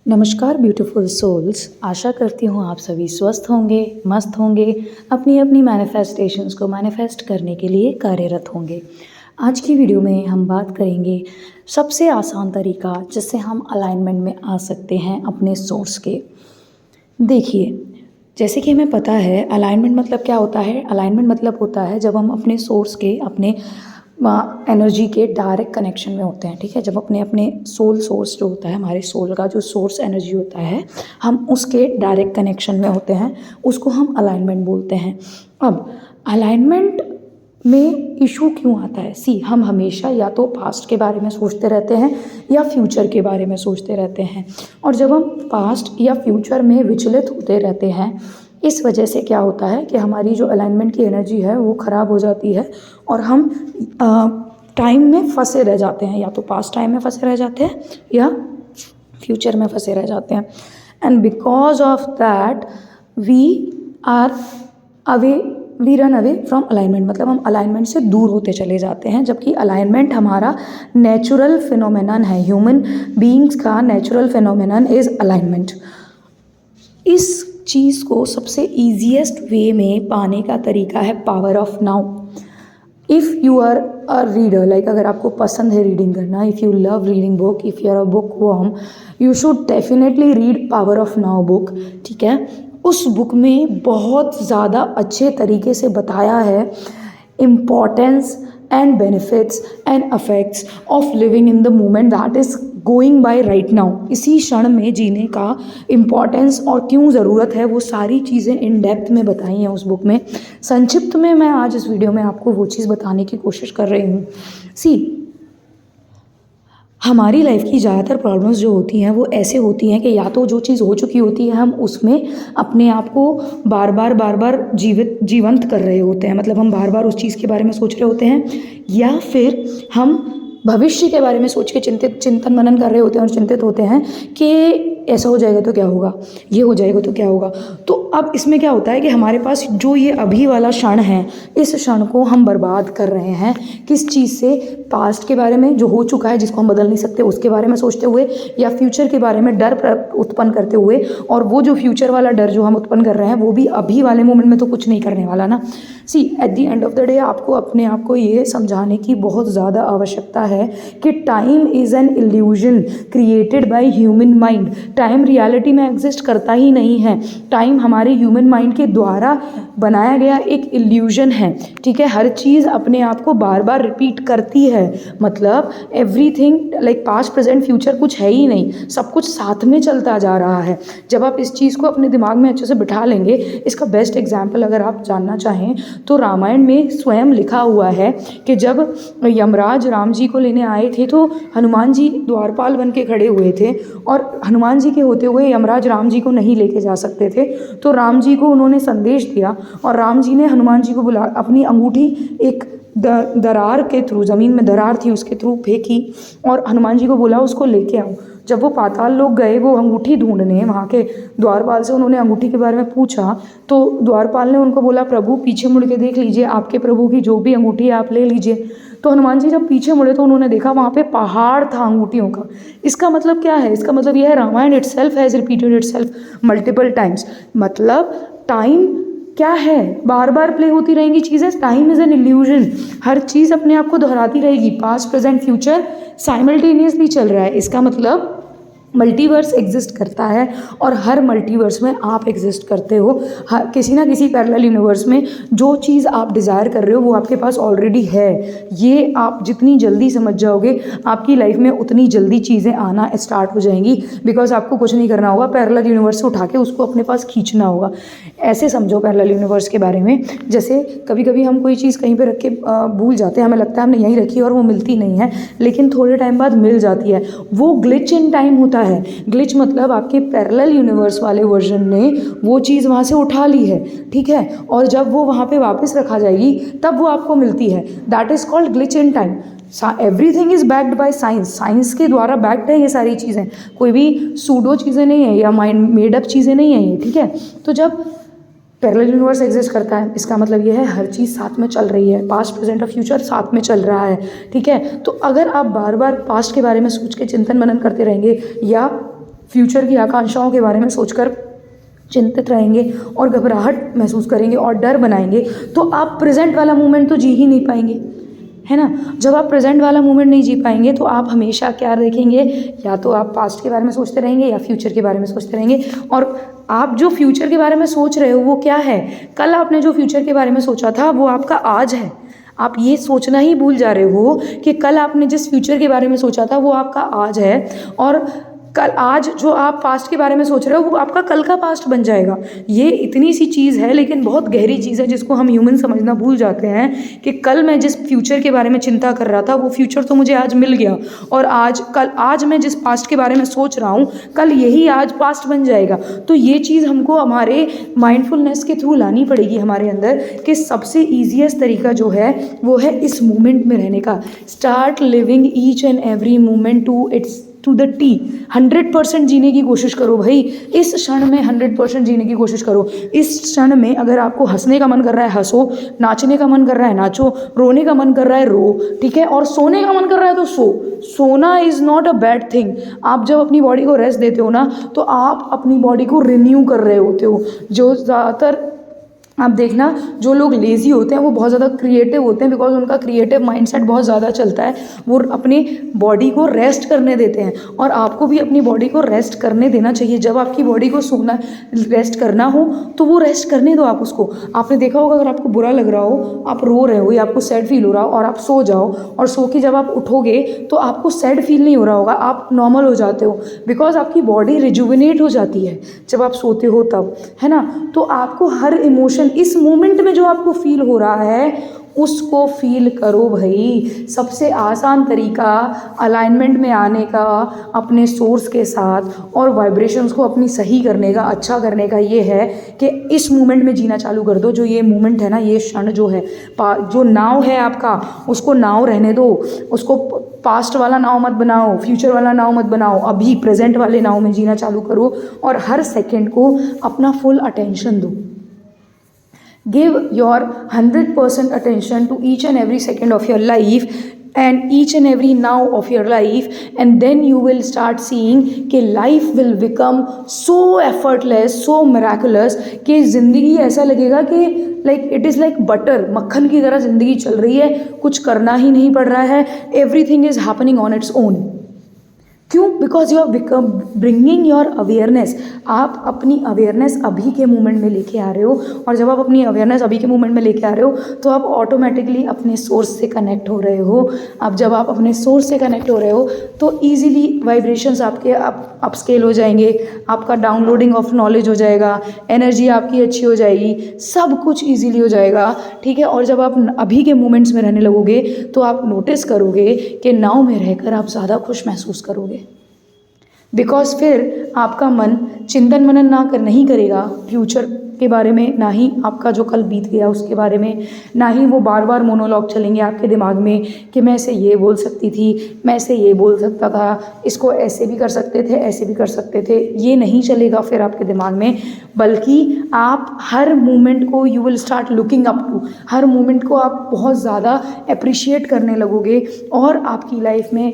नमस्कार beautiful souls. आशा करती हूँ आप सभी स्वस्थ होंगे, मस्त होंगे, अपनी अपनी मैनिफेस्टेशंस को मैनिफेस्ट करने के लिए कार्यरत होंगे। आज की वीडियो में हम बात करेंगे सबसे आसान तरीका जिससे हम अलाइनमेंट में आ सकते हैं अपने सोर्स के। देखिए, जैसे कि हमें पता है अलाइनमेंट मतलब क्या होता है। अलाइनमेंट मतलब होता है जब हम अपने सोर्स के, अपने एनर्जी के डायरेक्ट कनेक्शन में होते हैं। ठीक है, जब अपने अपने सोल सोर्स जो होता है, हमारे सोल का जो सोर्स एनर्जी होता है, हम उसके डायरेक्ट कनेक्शन में होते हैं, उसको हम अलाइनमेंट बोलते हैं। अब अलाइनमेंट में इशू क्यों आता है? हम हमेशा या तो पास्ट के बारे में सोचते रहते हैं या फ्यूचर के बारे में सोचते रहते हैं, और जब हम पास्ट या फ्यूचर में विचलित होते रहते हैं, इस वजह से क्या होता है कि हमारी जो अलाइनमेंट की एनर्जी है वो ख़राब हो जाती है और हम टाइम में फंसे रह जाते हैं, या तो पास्ट टाइम में फंसे रह जाते हैं या फ्यूचर में फंसे रह जाते हैं। And because of that we run away from alignment, मतलब हम अलाइनमेंट से दूर होते चले जाते हैं, जबकि अलाइनमेंट हमारा नेचुरल फिनोमेनन है। ह्यूमन बीइंग्स का नेचुरल फिनोमेनन इज़ अलाइनमेंट। इस चीज़ को सबसे ईजीएस्ट वे में पाने का तरीका है power of now. If you are a reader, like अगर आपको पसंद है रीडिंग करना, if you love reading book, if you are a book worm, you should definitely read power of now book. ठीक है, उस बुक में बहुत ज़्यादा अच्छे तरीके से बताया है importance and benefits and affects of living in the moment that is going by right now. इसी क्षण में जीने का इम्पॉर्टेंस और क्यों ज़रूरत है, वो सारी चीज़ें इन डेप्थ में बताई हैं उस बुक में। संक्षिप्त में मैं आज इस वीडियो में आपको वो चीज़ बताने की कोशिश कर रही हूँ। हमारी लाइफ की ज़्यादातर प्रॉब्लम्स जो होती हैं वो ऐसे होती हैं कि या तो जो चीज़ हो चुकी होती है हम उसमें अपने आप को बार बार जीवंत कर रहे होते हैं, मतलब हम बार बार उस चीज़ के बारे में सोच रहे होते हैं, या फिर हम भविष्य के बारे में सोच के चिंतन मनन कर रहे होते हैं और चिंतित होते हैं कि ऐसा हो जाएगा तो क्या होगा, ये हो जाएगा तो क्या होगा। तो अब इसमें क्या होता है कि हमारे पास जो ये अभी वाला क्षण है, इस क्षण को हम बर्बाद कर रहे हैं किस चीज़ से? पास्ट के बारे में जो हो चुका है, जिसको हम बदल नहीं सकते, उसके बारे में सोचते हुए, या फ्यूचर के बारे में डर उत्पन्न करते हुए। और वो जो फ्यूचर वाला डर जो हम उत्पन्न कर रहे हैं वो भी अभी वाले मोमेंट में तो कुछ नहीं करने वाला ना। At the end of the day आपको अपने आप को ये समझाने की बहुत ज़्यादा आवश्यकता है कि time is an illusion created by human mind. Time reality में एग्जिस्ट करता ही नहीं है। टाइम हमारे ह्यूमन माइंड के द्वारा बनाया गया एक इल्यूजन है। ठीक है, हर चीज़ अपने आप को बार बार रिपीट करती है, मतलब everything like past present future कुछ है ही नहीं, सब कुछ साथ में चलता जा रहा है। जब आप इस चीज़ को अपने दिमाग में अच्छे से बिठा लेंगे, इसका बेस्ट एग्जाम्पल अगर आप जानना चाहें तो रामायण में स्वयं लिखा हुआ है कि जब यमराज राम जी को लेने आए थे तो हनुमान जी द्वारपाल बन के खड़े हुए थे, और हनुमान जी के होते हुए यमराज राम जी को नहीं लेके जा सकते थे। तो राम जी को उन्होंने संदेश दिया और राम जी ने हनुमान जी को बुला अपनी अंगूठी एक दरार के थ्रू, ज़मीन में दरार थी उसके थ्रू फेंकी और हनुमान जी को बोला उसको लेके आओ। जब वो पाताल लोग गए वो अंगूठी ढूंढने, वहाँ के द्वारपाल से उन्होंने अंगूठी के बारे में पूछा तो द्वारपाल ने उनको बोला प्रभु पीछे मुड़ के देख लीजिए, आपके प्रभु की जो भी अंगूठी है आप ले लीजिए। तो हनुमान जी जब पीछे मुड़े तो उन्होंने देखा वहाँ पे पहाड़ था अंगूठियों का। इसका मतलब क्या है? इसका मतलब यह है Ramayana itself has repeated itself multiple times. मतलब टाइम क्या है? बार बार प्ले होती रहेंगी चीज़ें। टाइम इज़ एन इल्यूजन, हर चीज़ अपने आप को दोहराती रहेगी। पास्ट प्रेजेंट फ्यूचर साइमल्टेनियसली चल रहा है। इसका मतलब मल्टीवर्स एग्जिस्ट करता है और हर मल्टीवर्स में आप एग्जिस्ट करते हो। हर किसी ना किसी पैरेलल यूनिवर्स में जो चीज़ आप डिज़ायर कर रहे हो वो आपके पास ऑलरेडी है। ये आप जितनी जल्दी समझ जाओगे आपकी लाइफ में उतनी जल्दी चीज़ें आना स्टार्ट हो जाएंगी, बिकॉज आपको कुछ नहीं करना होगा, पैरेलल यूनिवर्स से उठा के उसको अपने पास खींचना होगा। ऐसे समझो पैरेलल यूनिवर्स के बारे में, जैसे कभी कभी हम कोई चीज़ कहीं पर रख के भूल जाते हैं, हमें लगता है हमने यहीं रखी और वो मिलती नहीं है, लेकिन थोड़े टाइम बाद मिल जाती है। वो ग्लिच इन टाइम होता है। ग्लिच मतलब आपके पैरेलल यूनिवर्स वाले वर्जन ने वो चीज़ वहाँ से उठा ली है, ठीक है, और जब वो वहाँ पे वापस रखा जाएगी तब वो आपको मिलती है। That is called glitch in time. Everything is backed by science. Science के द्वारा बैक्ड है ये सारी चीज़ें, कोई भी सूडो चीज़ें नहीं है या माइंड मेड अप चीज़ें नहीं है ये। ठीक है, तो जब पैरेलल यूनिवर्स एग्जिस्ट करता है इसका मतलब ये है हर चीज़ साथ में चल रही है, पास्ट प्रेजेंट और फ्यूचर साथ में चल रहा है। ठीक है, तो अगर आप बार बार पास्ट के बारे में सोच के चिंतन मनन करते रहेंगे या फ्यूचर की आकांक्षाओं के बारे में सोचकर चिंतित रहेंगे और घबराहट महसूस करेंगे और डर बनाएंगे, तो आप प्रेजेंट वाला मोमेंट तो जी ही नहीं पाएंगे, है ना। जब आप प्रेजेंट वाला मोमेंट नहीं जी पाएंगे तो आप हमेशा क्या देखेंगे, या तो आप पास्ट के बारे में सोचते रहेंगे या फ्यूचर के बारे में सोचते रहेंगे। और आप जो फ्यूचर के बारे में सोच रहे हो वो क्या है, कल आपने जो फ्यूचर के बारे में सोचा था वो आपका आज है। आप ये सोचना ही भूल जा रहे हो कि कल आपने जिस फ्यूचर के बारे में सोचा था वो आपका आज है, और कल आज जो आप पास्ट के बारे में सोच रहे हो वो आपका कल का पास्ट बन जाएगा। ये इतनी सी चीज़ है लेकिन बहुत गहरी चीज़ है जिसको हम ह्यूमन समझना भूल जाते हैं कि कल मैं जिस फ्यूचर के बारे में चिंता कर रहा था वो फ्यूचर तो मुझे आज मिल गया, और आज मैं जिस पास्ट के बारे में सोच रहा हूँ कल यही आज पास्ट बन जाएगा। तो ये चीज़ हमको हमारे माइंडफुलनेस के थ्रू लानी पड़ेगी हमारे अंदर कि सबसे ईजीएस्ट तरीका जो है वो है इस मोमेंट में रहने का। Start living each and every moment to the T. 100% जीने की कोशिश करो भाई, इस क्षण में 100% जीने की कोशिश करो। इस क्षण में अगर आपको हंसने का मन कर रहा है हंसो, नाचने का मन कर रहा है नाचो, रोने का मन कर रहा है रो, ठीक है, और सोने का मन कर रहा है तो सोना is not a bad thing. आप जब अपनी बॉडी को रेस्ट देते हो ना तो आप अपनी बॉडी को रिन्यू कर रहे होते हो। जो ज़्यादातर आप देखना जो लोग लेज़ी होते हैं वो बहुत ज़्यादा क्रिएटिव होते हैं, बिकॉज उनका क्रिएटिव माइंडसेट बहुत ज़्यादा चलता है। वो अपनी बॉडी को रेस्ट करने देते हैं, और आपको भी अपनी बॉडी को रेस्ट करने देना चाहिए। जब आपकी बॉडी को सोना रेस्ट करना हो तो वो रेस्ट करने दो आप उसको। आपने देखा होगा अगर आपको बुरा लग रहा हो, आप रो रहे हो या आपको सैड फील हो रहा हो और आप सो जाओ, और सो के जब आप उठोगे तो आपको सैड फील नहीं हो रहा होगा, आप नॉर्मल हो जाते हो, बिकॉज आपकी बॉडी रिजुविनेट हो जाती है जब आप सोते हो तब, है ना। तो आपको हर इमोशन इस मोमेंट में जो आपको फील हो रहा है उसको फील करो भाई। सबसे आसान तरीका अलाइनमेंट में आने का अपने सोर्स के साथ और वाइब्रेशंस को अपनी सही करने का, अच्छा करने का ये है कि इस मोमेंट में जीना चालू कर दो। जो ये मोमेंट है ना, ये क्षण जो है, जो नाव है आपका, उसको नाव रहने दो। उसको पास्ट वाला नाव मत बनाओ, फ्यूचर वाला नाव मत बनाओ, अभी प्रेजेंट वाले नाव में जीना चालू करो और हर सेकेंड को अपना फुल अटेंशन दो। Give your 100% attention to each and every second of your life and each and every now of your life, and then you will start seeing कि life will become so effortless, so miraculous कि ज़िंदगी ऐसा लगेगा कि like it is like butter, मक्खन की तरह ज़िंदगी चल रही है, कुछ करना ही नहीं पड़ रहा है, everything is happening on its own। क्यों? Because you are bringing your awareness. आप अपनी अवेयरनेस अभी के मोमेंट में लेके आ रहे हो, और जब आप अपनी अवेयरनेस अभी के मोमेंट में लेके आ रहे हो तो आप ऑटोमेटिकली अपने सोर्स से कनेक्ट हो रहे हो। अब जब आप अपने सोर्स से कनेक्ट हो रहे हो तो ईजिली वाइब्रेशंस आपके अपस्केल हो जाएंगे, आपका डाउनलोडिंग ऑफ नॉलेज हो जाएगा, एनर्जी आपकी अच्छी हो जाएगी, सब कुछ ईजिली हो जाएगा, ठीक है। और जब आप अभी के मोमेंट्स में रहने लगोगे तो आप नोटिस करोगे कि नाव में रहकर आप ज़्यादा खुश महसूस करोगे, बिकॉज फिर आपका मन चिंतन मनन नहीं करेगा फ्यूचर के बारे में, ना ही आपका जो कल बीत गया उसके बारे में, ना ही वो बार बार मोनोलॉग चलेंगे आपके दिमाग में कि मैं ऐसे ये बोल सकती थी, मैं ऐसे ये बोल सकता था, इसको ऐसे भी कर सकते थे, ऐसे भी कर सकते थे। ये नहीं चलेगा फिर आपके दिमाग में, बल्कि आप हर मोमेंट को you will start looking up to, हर मोमेंट को आप बहुत ज़्यादा अप्रिशिएट करने लगोगे और आपकी लाइफ में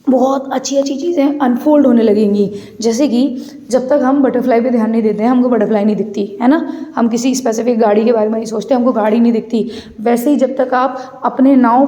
बहुत अच्छी अच्छी चीज़ें अनफोल्ड होने लगेंगी। जैसे कि जब तक हम बटरफ्लाई पे ध्यान नहीं देते हैं हमको बटरफ्लाई नहीं दिखती, है ना। हम किसी स्पेसिफिक गाड़ी के बारे में नहीं सोचते, हमको गाड़ी नहीं दिखती। वैसे ही जब तक आप अपने नाव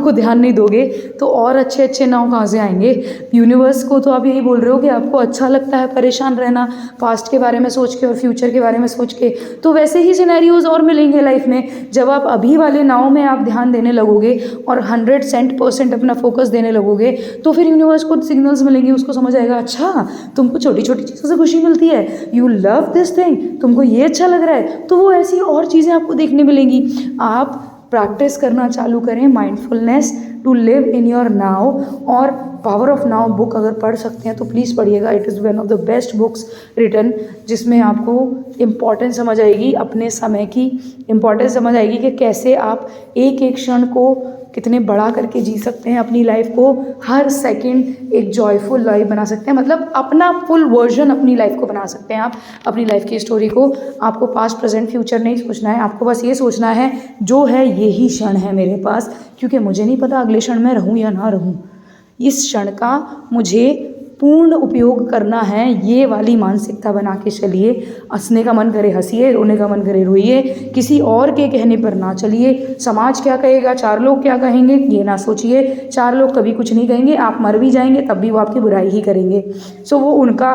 को ध्यान नहीं दोगे तो और अच्छे अच्छे नाव कहाँ से आएंगे। यूनिवर्स को तो आप यही बोल रहे हो कि आपको अच्छा लगता है परेशान रहना पास्ट के बारे में सोच के और फ्यूचर के बारे में सोच के, तो वैसे ही सिनेरियोज और मिलेंगे लाइफ में। जब आप अभी वाले नाव में आप ध्यान देने लगोगे और 100% अपना फोकस देने लगोगे तो फिर यूनिवर्स को सिग्नल्स मिलेंगे, उसको समझ आएगा अच्छा तुमको छोटी छोटी चीज़ों से खुशी मिलती है, यू लव दिस थिंग, तुमको ये अच्छा लग रहा है, तो वो ऐसी और चीज़ें आपको देखने मिलेंगी। आप प्रैक्टिस करना चालू करें mindfulness to live in your now. और पावर ऑफ नाउ बुक अगर पढ़ सकते हैं तो प्लीज़ पढ़िएगा, it is one of the best books written, जिसमें आपको इम्पॉर्टेंस समझ आएगी, अपने समय की इम्पॉर्टेंस समझ आएगी कि कैसे आप एक एक क्षण को कितने बड़ा करके जी सकते हैं, अपनी लाइफ को हर सेकंड एक जॉयफुल लाइफ बना सकते हैं, मतलब अपना फुल वर्जन अपनी लाइफ को बना सकते हैं आप अपनी लाइफ की स्टोरी को। आपको पास्ट प्रेजेंट फ्यूचर नहीं सोचना है, आपको बस ये सोचना है जो है यही क्षण है मेरे पास, क्योंकि मुझे नहीं पता अगले क्षण में रहूँ या ना रहूँ। इस क्षण का मुझे पूर्ण उपयोग करना है, ये वाली मानसिकता बना के चलिए। हंसने का मन करे हंसिए, रोने का मन करे रोइए, किसी और के कहने पर ना चलिए। समाज क्या कहेगा, चार लोग क्या कहेंगे, ये ना सोचिए। चार लोग कभी कुछ नहीं कहेंगे, आप मर भी जाएंगे तब भी वो आपकी बुराई ही करेंगे। सो वो उनका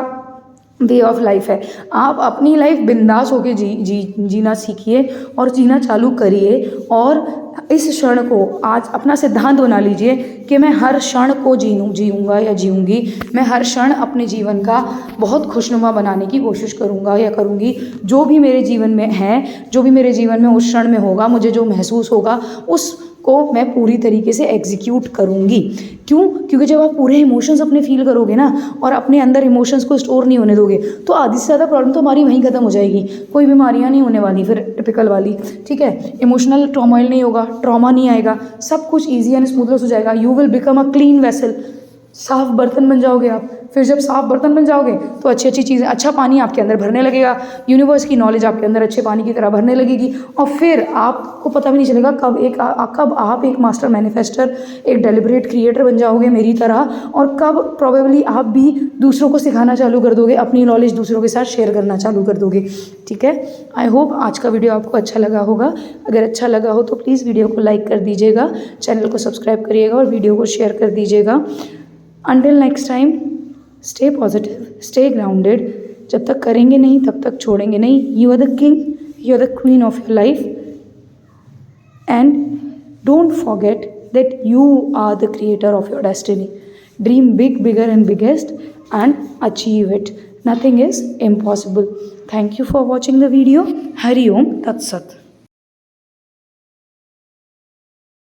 वे ऑफ लाइफ है। आप अपनी लाइफ बिंदास होके जीना सीखिए और जीना चालू करिए। और इस क्षण को आज अपना सिद्धांत बना लीजिए कि मैं हर क्षण को जीऊँगा या जीऊँगी। मैं हर क्षण अपने जीवन का बहुत खुशनुमा बनाने की कोशिश करूँगा या करूँगी। जो भी मेरे जीवन में है, जो भी मेरे जीवन में उस क्षण में होगा, मुझे जो महसूस होगा उसको मैं पूरी तरीके से एग्जीक्यूट करूँगी। क्यों? क्योंकि जब आप पूरे इमोशंस अपने फील करोगे ना और अपने अंदर इमोशंस को स्टोर नहीं होने दोगे, तो आधी से ज़्यादा प्रॉब्लम तो हमारी वहीं खत्म हो जाएगी। कोई बीमारियां नहीं होने वाली फिर टिपिकल वाली, ठीक है। इमोशनल ट्रॉमोइल नहीं होगा, ट्रॉमा नहीं आएगा, सब कुछ ईजी एंड स्मूथलेस हो जाएगा। You will become a clean vessel. साफ बर्तन बन जाओगे आप। फिर जब साफ बर्तन बन जाओगे तो अच्छी अच्छी चीज़ें, अच्छा पानी आपके अंदर भरने लगेगा। यूनिवर्स की नॉलेज आपके अंदर अच्छे पानी की तरह भरने लगेगी और फिर आपको पता भी नहीं चलेगा कब आप एक मास्टर मैनिफेस्टर, एक डेलिबरेट क्रिएटर बन जाओगे मेरी तरह, और कब प्रोबेबली आप भी दूसरों को सिखाना चालू कर दोगे, अपनी नॉलेज दूसरों के साथ शेयर करना चालू कर दोगे। ठीक है। आई होप आज का वीडियो आपको अच्छा लगा होगा। अगर अच्छा लगा हो तो प्लीज़ वीडियो को लाइक कर दीजिएगा, चैनल को सब्सक्राइब करिएगा और वीडियो को शेयर कर दीजिएगा। Until next time, stay positive, stay grounded. जब तक करेंगे नहीं तब तक छोड़ेंगे नहीं। You are the king, you are the queen of your life, and don't forget that you are the creator of your destiny. Dream big, bigger and biggest and achieve it. Nothing is impossible. Thank you for watching the video. Hari Om Tat Sat.